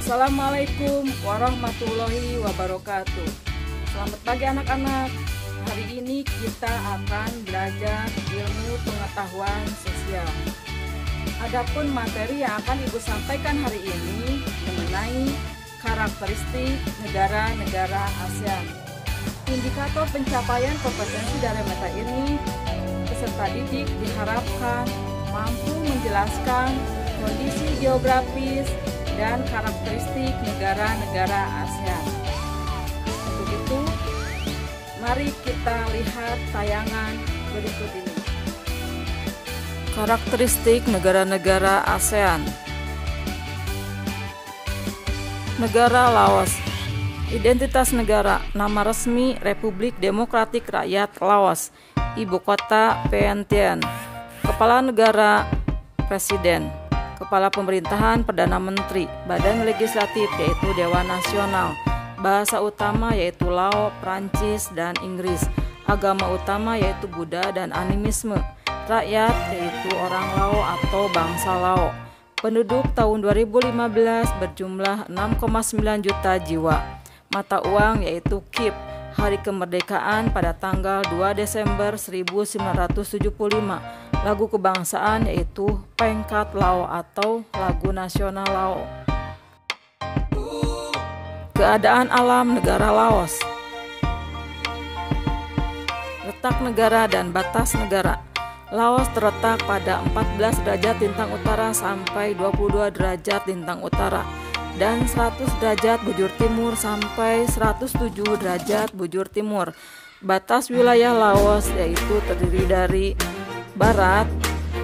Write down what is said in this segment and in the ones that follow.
Assalamualaikum warahmatullahi wabarakatuh. Selamat pagi anak-anak. Hari ini kita akan belajar ilmu pengetahuan sosial. Adapun materi yang akan Ibu sampaikan hari ini mengenai karakteristik negara-negara ASEAN. Indikator pencapaian kompetensi dari mata ini, peserta didik diharapkan mampu menjelaskan kondisi geografis dan karakteristik negara-negara ASEAN. Untuk itu, mari kita lihat tayangan berikut ini. Karakteristik negara-negara ASEAN. Negara Laos. Identitas negara, nama resmi Republik Demokratik Rakyat Laos, ibu kota Vientiane. Kepala negara, presiden. Kepala pemerintahan, perdana menteri. Badan legislatif yaitu Dewan Nasional. Bahasa utama yaitu Lao, Prancis, dan Inggris. Agama utama yaitu Buddha dan animisme. Rakyat yaitu orang Lao atau bangsa Lao. Penduduk tahun 2015 berjumlah 6,9 juta jiwa. Mata uang yaitu KIP. Hari kemerdekaan pada tanggal 2 Desember 1975. Lagu kebangsaan yaitu Pengkat Lao atau lagu nasional Lao. Keadaan alam negara Laos. Letak negara dan batas negara. Laos terletak pada 14 derajat lintang utara sampai 22 derajat lintang utara dan 100 derajat bujur timur sampai 107 derajat bujur timur. Batas wilayah Laos yaitu terdiri dari barat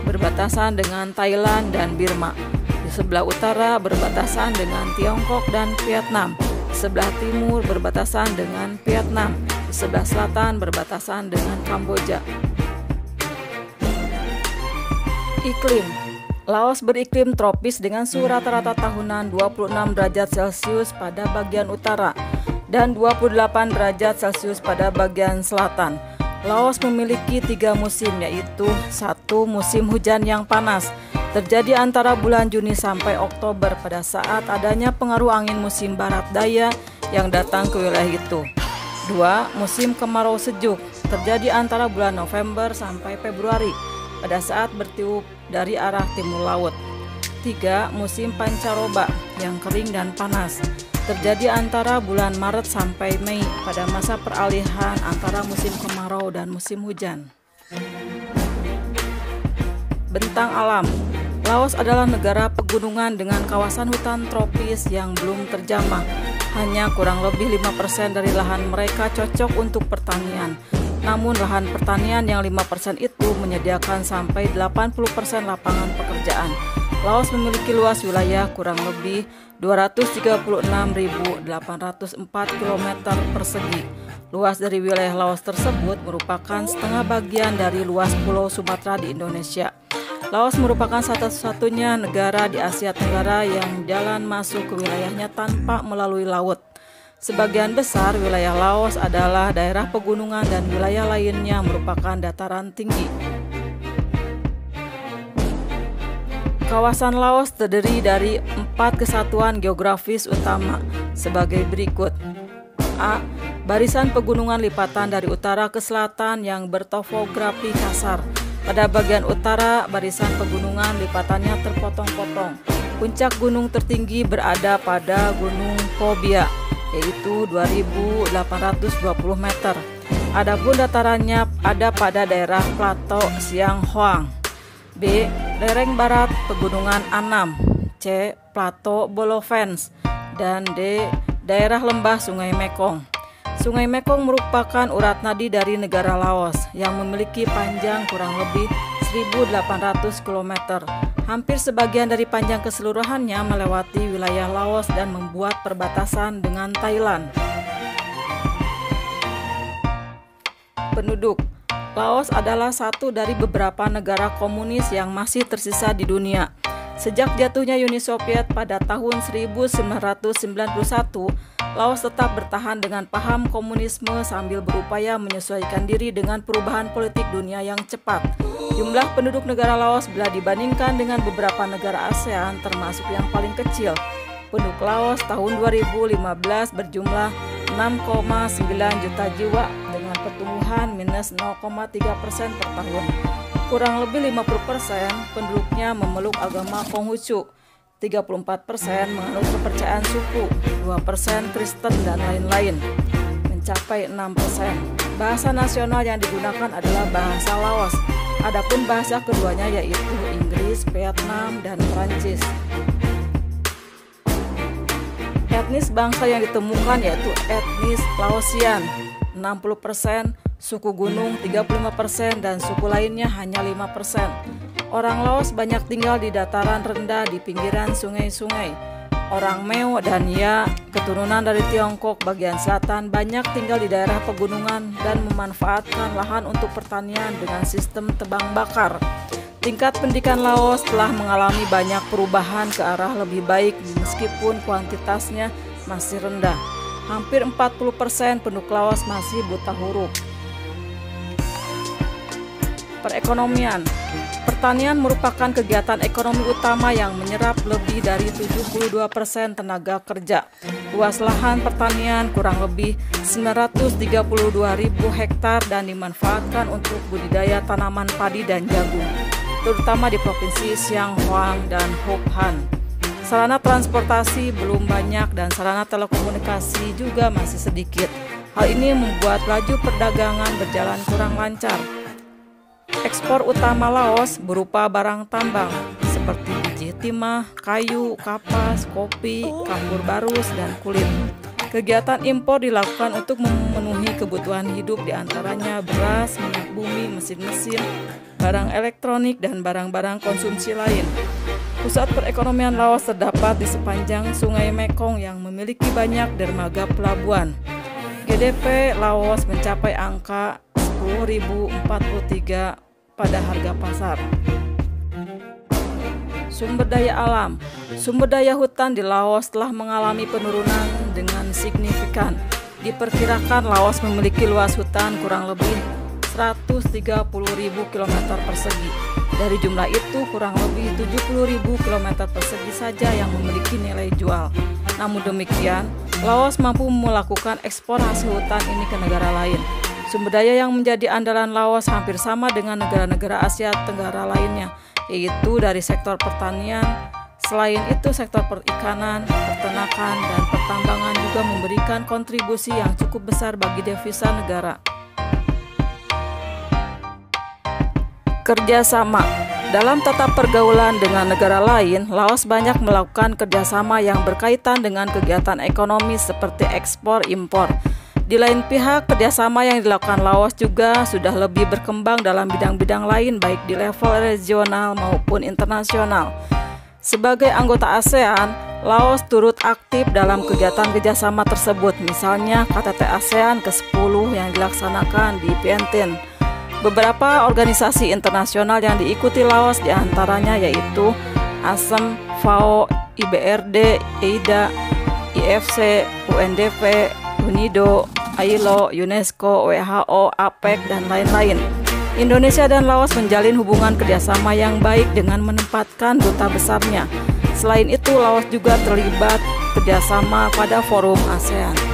berbatasan dengan Thailand dan Burma. Di sebelah utara berbatasan dengan Tiongkok dan Vietnam. Di sebelah timur berbatasan dengan Vietnam. Di sebelah selatan berbatasan dengan Kamboja. Iklim. Laos beriklim tropis dengan suhu rata-rata tahunan 26 derajat Celcius pada bagian utara dan 28 derajat Celcius pada bagian selatan. Laos memiliki 3 musim, yaitu 1. Musim hujan yang panas, terjadi antara bulan Juni sampai Oktober pada saat adanya pengaruh angin musim barat daya yang datang ke wilayah itu. 2. Musim kemarau sejuk, terjadi antara bulan November sampai Februari pada saat bertiup dari arah timur laut. 3. Musim pancaroba yang kering dan panas, terjadi antara bulan Maret sampai Mei pada masa peralihan antara musim kemarau dan musim hujan. Bentang alam. Laos adalah negara pegunungan dengan kawasan hutan tropis yang belum terjamah. Hanya kurang lebih 5% dari lahan mereka cocok untuk pertanian. Namun lahan pertanian yang 5% itu menyediakan sampai 80% lapangan pekerjaan. Laos memiliki luas wilayah kurang lebih 236.804 km persegi. Luas dari wilayah Laos tersebut merupakan setengah bagian dari luas Pulau Sumatera di Indonesia. Laos merupakan satu-satunya negara di Asia Tenggara yang jalan masuk ke wilayahnya tanpa melalui laut. Sebagian besar wilayah Laos adalah daerah pegunungan dan wilayah lainnya merupakan dataran tinggi. Kawasan Laos terdiri dari 4 kesatuan geografis utama sebagai berikut. A. Barisan pegunungan lipatan dari utara ke selatan yang bertopografi kasar. Pada bagian utara, barisan pegunungan lipatannya terpotong-potong. Puncak gunung tertinggi berada pada Gunung Pho Bia, yaitu 2.820 meter. Adapun datarannya ada pada daerah Plato Siang Hoang. B. Lereng barat Pegunungan Annam. C. Plato Bolovens. Dan D. Daerah lembah Sungai Mekong. Sungai Mekong merupakan urat nadi dari negara Laos yang memiliki panjang kurang lebih 1.800 km. Hampir sebagian dari panjang keseluruhannya melewati wilayah Laos dan membuat perbatasan dengan Thailand. Penduduk. Laos adalah satu dari beberapa negara komunis yang masih tersisa di dunia. Sejak jatuhnya Uni Soviet pada tahun 1991, Laos tetap bertahan dengan paham komunisme sambil berupaya menyesuaikan diri dengan perubahan politik dunia yang cepat. Jumlah penduduk negara Laos bila dibandingkan dengan beberapa negara ASEAN termasuk yang paling kecil. Penduduk Laos tahun 2015 berjumlah 6,9 juta jiwa dengan pertumbuhan minus 0,3% per tahun. Kurang lebih 50% penduduknya memeluk agama Konghucu, 34% menganut kepercayaan suku, 2% Kristen dan lain-lain, mencapai 6%. Bahasa nasional yang digunakan adalah bahasa Laos. Adapun bahasa keduanya yaitu Inggris, Vietnam, dan Prancis. Etnis bangsa yang ditemukan yaitu etnis Laosian 60%, suku gunung 35%, dan suku lainnya hanya 5%. Orang Laos banyak tinggal di dataran rendah di pinggiran sungai-sungai. Orang Meo dan Ya, keturunan dari Tiongkok bagian selatan, banyak tinggal di daerah pegunungan dan memanfaatkan lahan untuk pertanian dengan sistem tebang bakar. Tingkat pendidikan Laos telah mengalami banyak perubahan ke arah lebih baik meskipun kuantitasnya masih rendah. Hampir 40% penduduk Laos masih buta huruf. Perekonomian. Pertanian merupakan kegiatan ekonomi utama yang menyerap lebih dari 72% tenaga kerja. Luas lahan pertanian kurang lebih 932.000 hektar dan dimanfaatkan untuk budidaya tanaman padi dan jagung, terutama di Provinsi Siang Hoang dan Hoc Han. Sarana transportasi belum banyak dan sarana telekomunikasi juga masih sedikit. Hal ini membuat laju perdagangan berjalan kurang lancar. Ekspor utama Laos berupa barang tambang seperti biji timah, kayu, kapas, kopi, kapur barus, dan kulit. Kegiatan impor dilakukan untuk memenuhi kebutuhan hidup diantaranya beras, minyak bumi, mesin-mesin, barang elektronik, dan barang-barang konsumsi lain. Pusat perekonomian Laos terdapat di sepanjang Sungai Mekong yang memiliki banyak dermaga pelabuhan. GDP Laos mencapai angka 10.043 pada harga pasar. Sumber daya alam. Sumber daya hutan di Laos telah mengalami penurunan dengan signifikan. Diperkirakan Laos memiliki luas hutan kurang lebih 130.000 km persegi. Dari jumlah itu, kurang lebih 70.000 km persegi saja yang memiliki nilai jual. Namun demikian, Laos mampu melakukan ekspor hasil hutan ini ke negara lain. Sumber daya yang menjadi andalan Laos hampir sama dengan negara-negara Asia Tenggara lainnya, yaitu dari sektor pertanian. Selain itu, sektor perikanan, peternakan, dan pertambangan juga memberikan kontribusi yang cukup besar bagi devisa negara. Kerjasama. Dalam tata pergaulan dengan negara lain, Laos banyak melakukan kerjasama yang berkaitan dengan kegiatan ekonomi seperti ekspor-impor. Di lain pihak, kerjasama yang dilakukan Laos juga sudah lebih berkembang dalam bidang-bidang lain baik di level regional maupun internasional. Sebagai anggota ASEAN, Laos turut aktif dalam kegiatan kerjasama tersebut, misalnya KTT ASEAN ke-10 yang dilaksanakan di Vientiane. Beberapa organisasi internasional yang diikuti Laos diantaranya yaitu ASEM, FAO, IBRD, EIDA, IFC, UNDP, UNIDO, ILO, UNESCO, WHO, APEC, dan lain-lain. Indonesia dan Laos menjalin hubungan kerjasama yang baik dengan menempatkan duta besarnya. Selain itu, Laos juga terlibat kerjasama pada forum ASEAN.